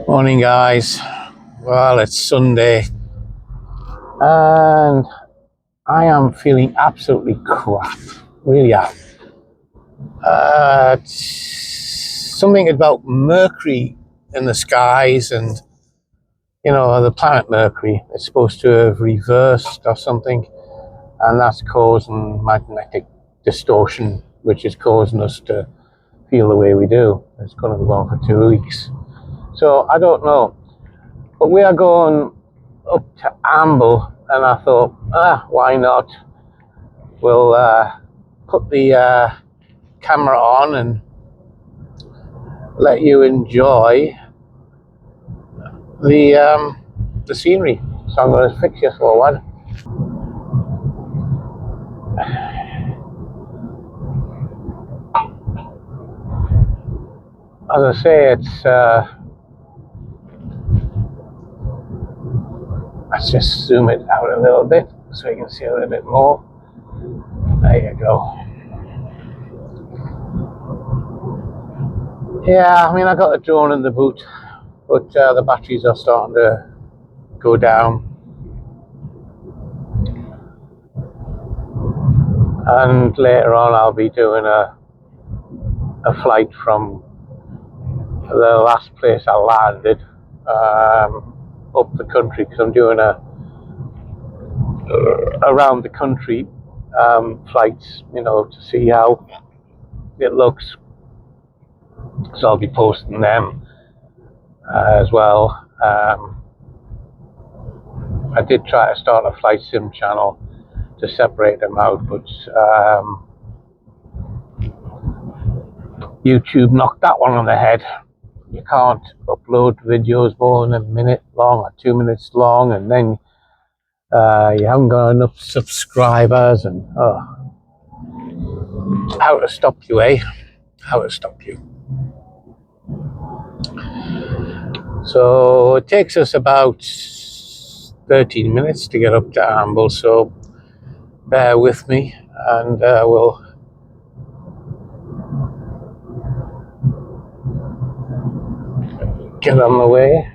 Morning, guys. Well, it's Sunday, and I am feeling absolutely crap. Really am. Something about Mercury in the skies, and the planet Mercury. It's supposed to have reversed or something, and that's causing magnetic distortion, which is causing us to feel the way we do. It's going to go on for 2 weeks. So I don't know, but we are going up to Amble, and I thought, why not? We'll put the camera on and let you enjoy the scenery. So I'm going to fix you for one. As I say, let's just zoom it out a little bit so you can see a little bit more. There you go. Yeah, I mean, I got the drone in the boot, but the batteries are starting to go down. And later on, I'll be doing a flight from the last place I landed up the country, because I'm doing a around the country flights, to see how it looks. So I'll be posting them as well. I did try to start a flight sim channel to separate them out, but YouTube knocked that one on the head. You can't upload videos more than a minute long or 2 minutes long, and then you haven't got enough subscribers, and how to stop you, how to stop you. So it takes us about 13 minutes to get up to Amble, so bear with me, and we'll get on the way.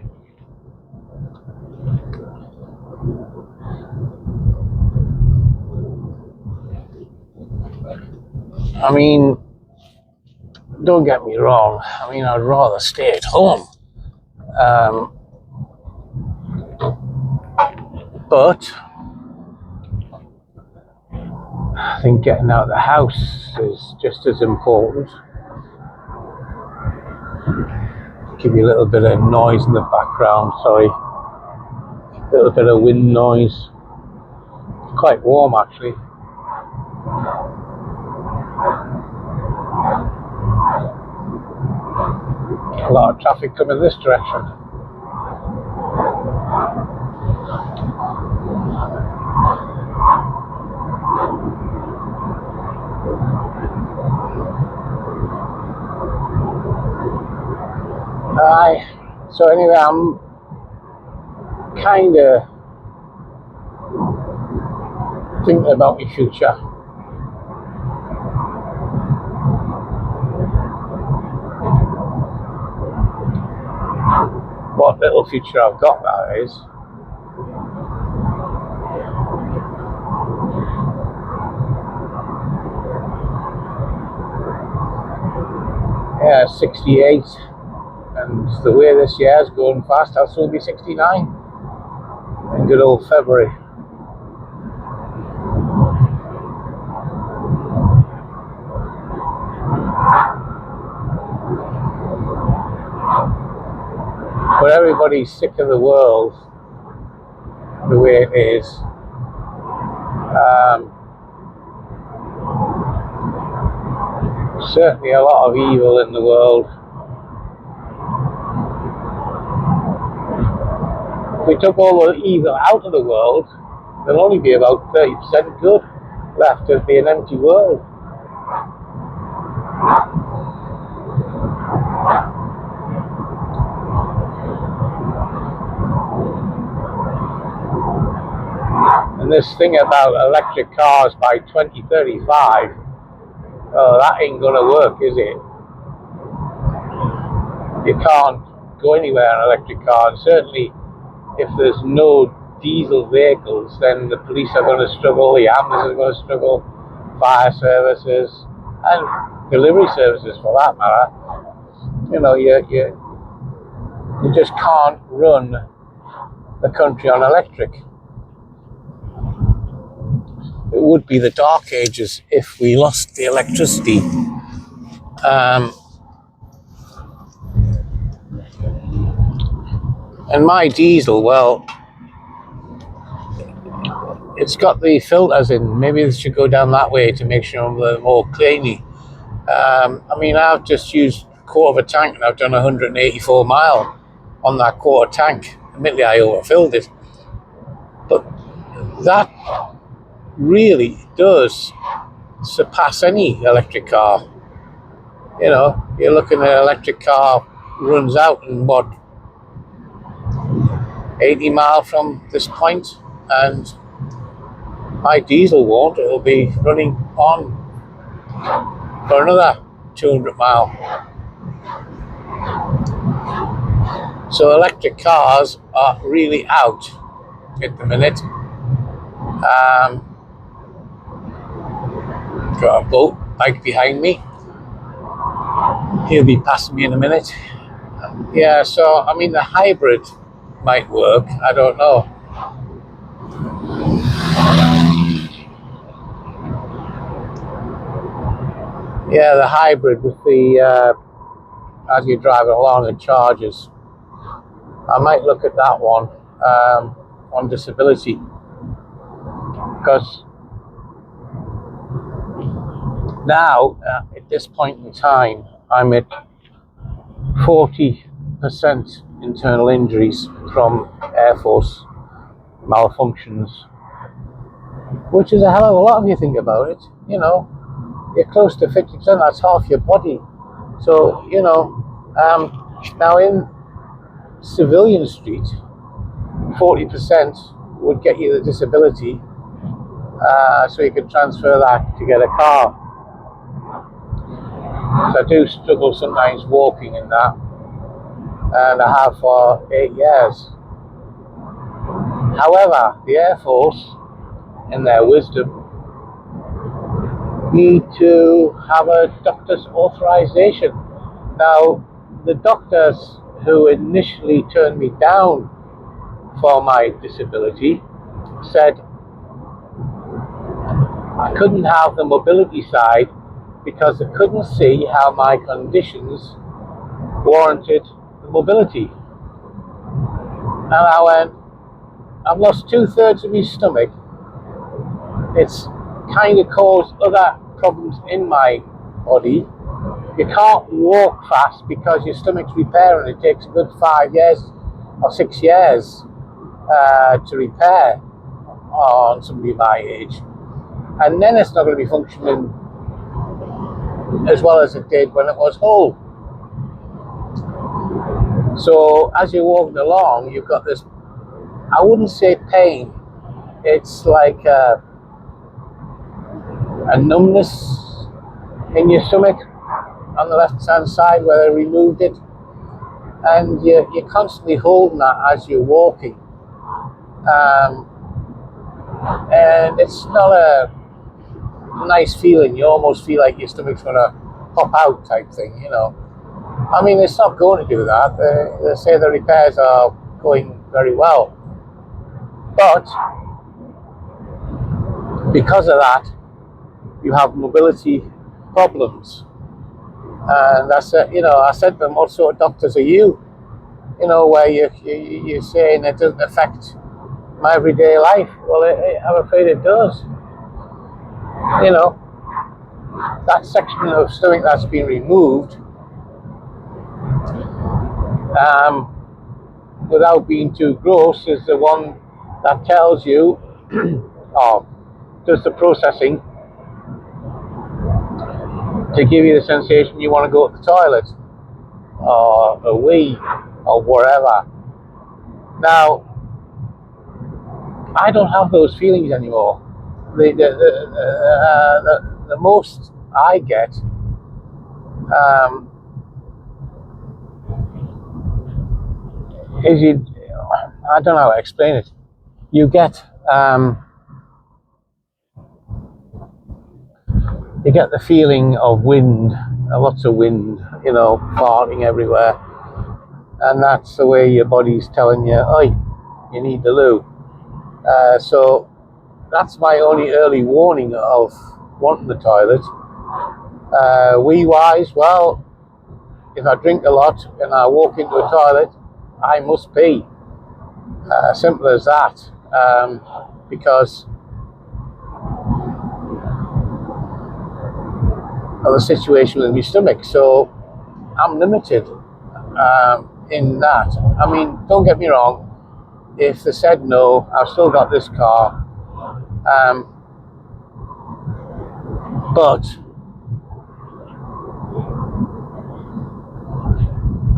I mean, don't get me wrong, I'd rather stay at home. But I think getting out of the house is just as important. Give you a little bit of noise in the background, sorry. A little bit of wind noise. Quite warm, actually. A lot of traffic coming this direction. So anyway, I'm kind of thinking about my future. What little future I've got, that is. Yeah, 68, and the way this year is going fast, I'll soon be 69 in good old February. But everybody's sick of the world the way it is. Certainly a lot of evil in the world. If we took all the evil out of the world, there'll only be about 30% good left. It'll be an empty world. And this thing about electric cars by 2035, that ain't gonna work, is it? You can't go anywhere in an electric car. And certainly, if there's no diesel vehicles, then the police are going to struggle, the ambulance are going to struggle, fire services, and delivery services for that matter. You know, you just can't run the country on electric. It would be the dark ages if we lost the electricity. And my diesel, well, it's got the filters in. Maybe they should go down that way to make sure they're more cleanly. I mean, I've just used a quarter of a tank and I've done 184 mile on that quarter tank. Admittedly, I overfilled it. But that really does surpass any electric car. You know, you're looking at an electric car runs out in what, 80 mile from this point, and my diesel won't. It'll be running on for another 200 mile. So electric cars are really out at the minute. Got a boat bike behind me. He'll be passing me in a minute. Yeah, so I mean the hybrid might work. I don't know. Yeah, the hybrid with the as you're driving along, it charges. I might look at that one on disability, because now at this point in time I'm at 40% internal injuries from Air Force malfunctions, which is a hell of a lot if you think about it. You know, you're close to 50%, that's half your body. So, you know, now in civilian street, 40% would get you the disability, so you could transfer that to get a car. So I do struggle sometimes walking in that, and I have for 8 years. However, the Air Force, in their wisdom, need to have a doctor's authorization. Now, the doctors who initially turned me down for my disability said I couldn't have the mobility side because they couldn't see how my conditions warranted the mobility. And I went, I've lost 2/3 of my stomach. It's kind of caused other problems in my body. You can't walk fast because your stomach's repairing. It takes a good 5 years or 6 years to repair on somebody my age. And then it's not going to be functioning as well as it did when it was whole. So as you're walking along, you've got this, I wouldn't say pain, it's like a numbness in your stomach on the left hand side where they removed it, and you're constantly holding that as you're walking, and it's not a nice feeling. You almost feel like your stomach's going to pop out type thing, you know. I mean, it's not going to do that. They say the repairs are going very well, but because of that you have mobility problems. And I said, you know, I said to them, what sort of doctors are you? You know, where you're saying it doesn't affect my everyday life. Well, I'm afraid it does. You know, that section of stomach that's been removed, without being too gross, is the one that tells you, or does the processing to give you the sensation you want to go to the toilet or a wee or whatever. Now, I don't have those feelings anymore. The most I get is I don't know how to explain it. You get the feeling of wind, lots of wind, farting everywhere, and that's the way your body's telling you, "Oi, you need the loo." So that's my only early warning of wanting the toilet. Wee wise, well, if I drink a lot and I walk into a toilet, I must pee. Simple as that. Because of the situation with my stomach. So I'm limited in that. I mean, don't get me wrong. If they said no, I've still got this car. But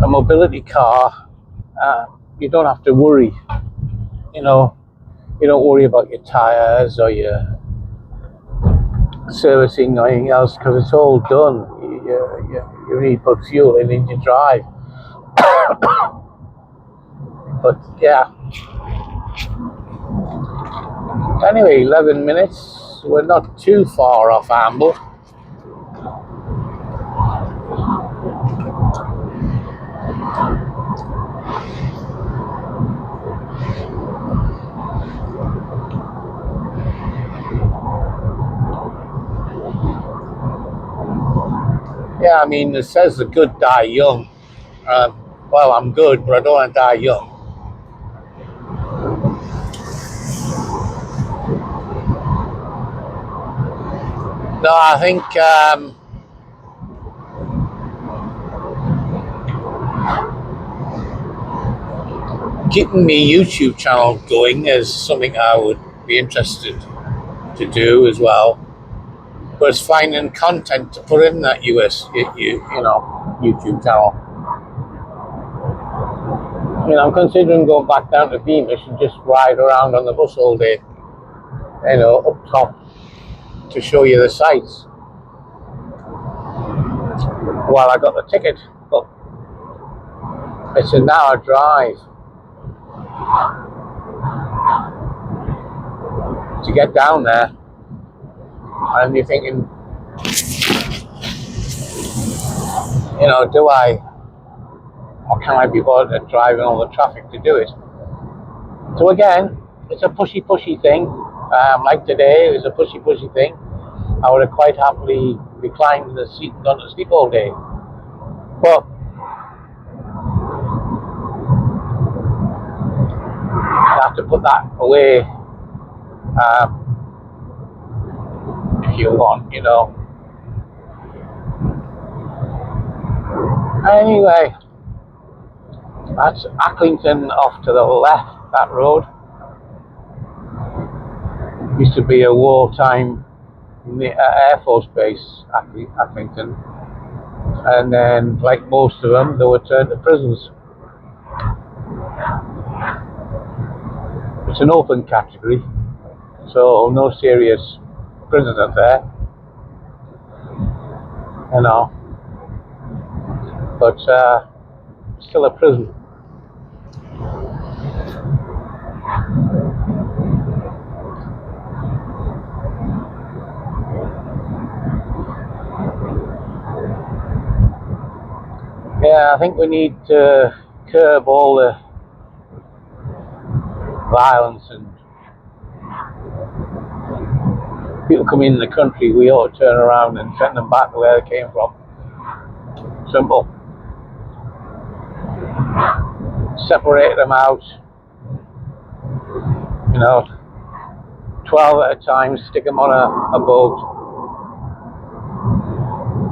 a mobility car, you don't have to worry. You know, you don't worry about your tires or your servicing or anything else because it's all done. You really put fuel in and you drive. But yeah. Anyway, 11 minutes. We're not too far off Amble. Yeah, I mean, it says the good die young. Well, I'm good, but I don't want to die young. No, I think keeping my YouTube channel going is something I would be interested to do as well. But it's finding content to put in that YouTube channel. I mean, I'm considering going back down to Beamish and just ride around on the bus all day, up top to show you the sights while I got the ticket. But it's an hour drive to get down there, and you're thinking, do I, or can I be bothered driving all the traffic to do it? So again, it's a pushy thing. Like today, it was a pushy thing. I would have quite happily reclined in the seat and gone to sleep all day. But I have to put that away if you want, Anyway, that's Accrington off to the left, that road. Used to be a wartime Air Force base, Accrington. And then, like most of them, they were turned to prisons. It's an open category, so no serious prisoners there, but still a prison. Yeah, I think we need to curb all the violence and people come in the country, we ought to turn around and send them back to where they came from. Simple. Separate them out, 12 at a time, stick them on a boat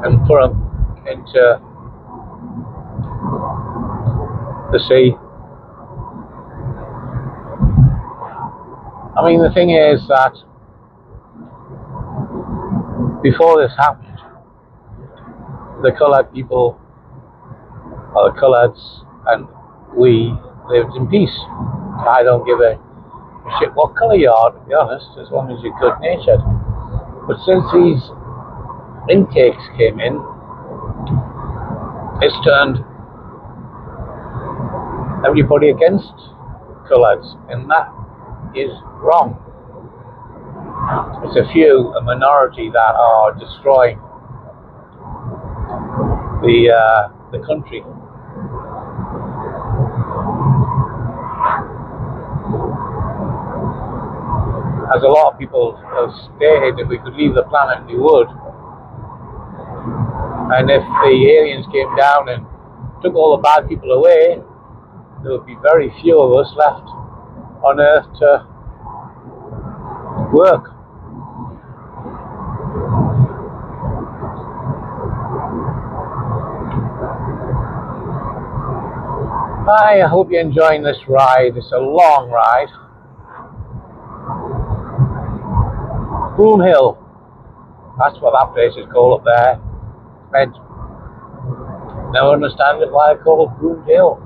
and put them into the sea. I mean, the thing is that before this happened, the coloured people, or the coloureds, and we lived in peace. I don't give a shit what colour you are, to be honest, as long as you're good natured. But since these intakes came in, it's turned everybody against colours, and that is wrong. It's a minority that are destroying the country. As a lot of people have stated, if we could leave the planet, we would. And if the aliens came down and took all the bad people away, there would be very few of us left on Earth to work. I hope you're enjoying this ride. It's a long ride. Broom Hill, that's what that place is called up there. I never understand it why they call it Broom Hill.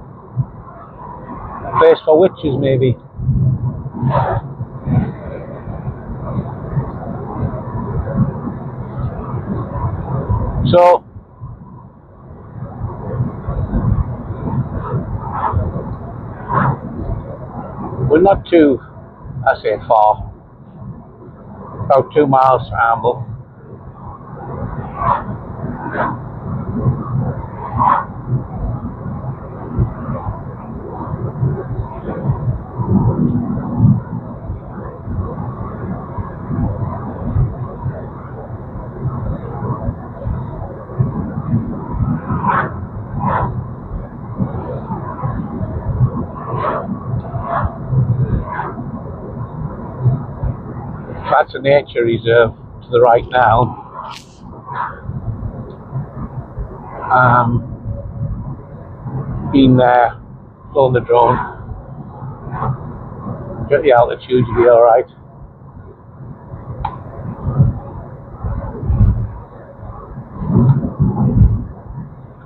A place for witches, maybe. So, we're not too, I say far, about 2 miles to Amble. That's a nature reserve to the right now. Been there, flown the drone. Get the altitude, you'll be alright.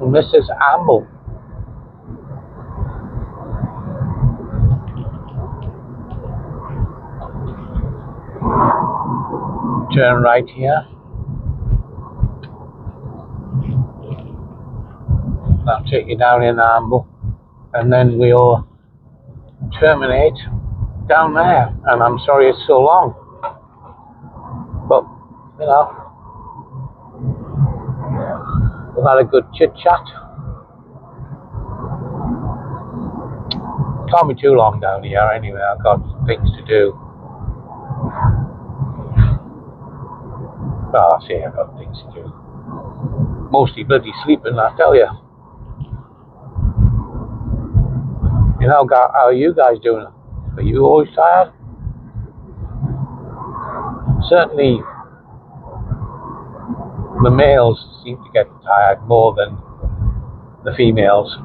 And this is Amble. Turn right here. That'll take you down in Amble, and then we'll terminate down there. And I'm sorry it's so long, but you know, we've had a good chit chat. Can't be too long down here anyway. I've got things to do. Well, I say I've got things to do. Mostly bloody sleeping, I tell you. You know, how are you guys doing? Are you always tired? Certainly, the males seem to get tired more than the females.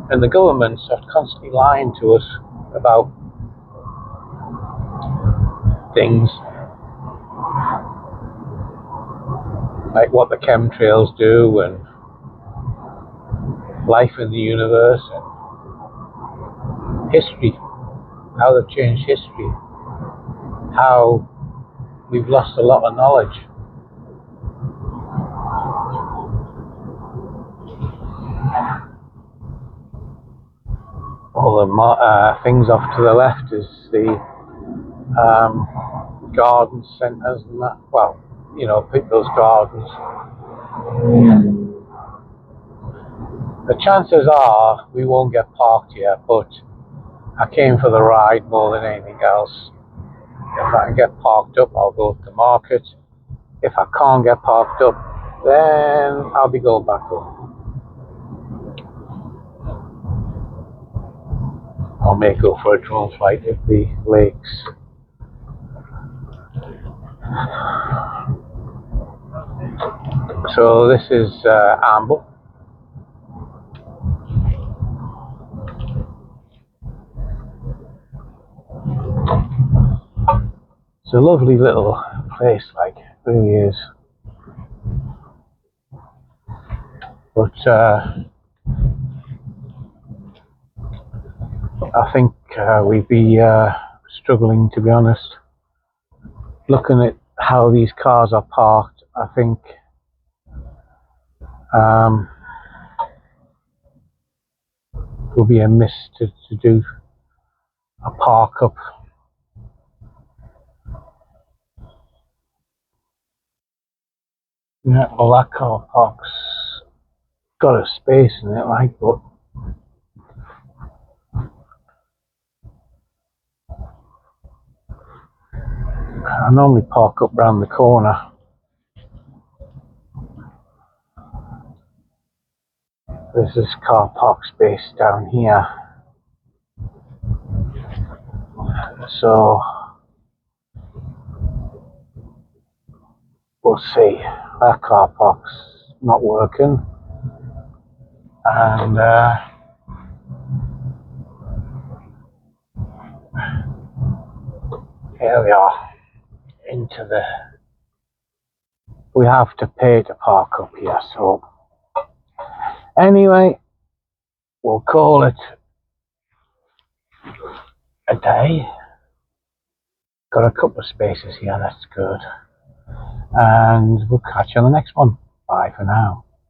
And the governments are constantly lying to us about things like what the chemtrails do and life in the universe and history, how they've changed history, how we've lost a lot of knowledge. All the things off to the left is the garden centres and that. Well, you know, people's gardens. The chances are we won't get parked here, but I came for the ride more than anything else. If I can get parked up, I'll go to the market. If I can't get parked up, then I'll be going back home. I may go for a drone flight at the lakes. So this is Amble. It's a lovely little place, like, it really is. But I think we'd be struggling, to be honest. Looking at how these cars are parked, I think Um, it would be a miss to do a park up. Yeah, well, that car park's got a space in it, like, but I normally park up round the corner. There's this car park space down here, so we'll see. That car park's not working, and here we are into the. We have to pay to park up here, so anyway, we'll call it a day. Got a couple of spaces here, that's good. And we'll catch you on the next one. Bye for now.